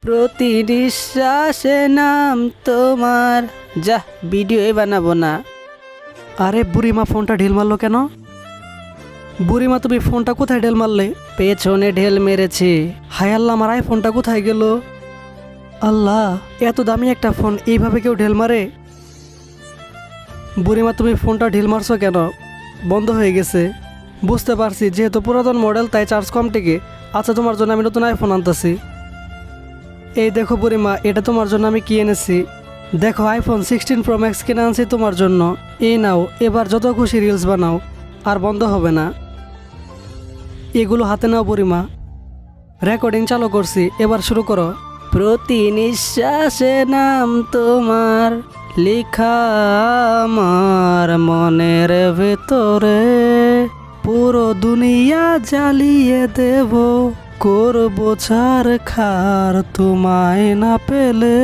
প্রতি নিঃশ্বাসে নাম তোমার। যা ভিডিও বানাবো না। আরে বুড়িমা ফোনটা ঢিল মারলো কেন? বুড়িমা তুমি ফোনটা কোথায় ঢেল মারলে? পেছনে ঢেল মেরেছি। হায় আল্লাহ, আমার আইফোনটা কোথায় গেল? আল্লাহ, এত দামি একটা ফোন এইভাবে কেউ ঢেল মারে? বুড়িমা তুমি ফোনটা ঢিল মারছো কেন? বন্ধ হয়ে গেছে। বুঝতে পারছি যেহেতু পুরাতন মডেল তাই চার্জ কম টেকে। আচ্ছা, তোমার জন্য আমি নতুন আইফোন আনতেছি। এই দেখো বুড়িমা, এটা তোমার জন্য আমি কি এনেছি। দেখো, আইফোন 16 প্রো ম্যাক্স কিনে আনছি তোমার জন্য। এই নাও, এবার যত খুশি রিলস বানাও, আর বন্ধ হবে না। এগুলো হাতে নাও বুড়িমা। রেকর্ডিং চালু করছি, এবার শুরু করো। প্রতি নিঃশ্বাসে নাম তোমার লেখা আমার মনের ভেতরে। পুরো দুনিয়া জ্বালিয়ে দেব, করবো ছাড় খার তোমায় না পেলে।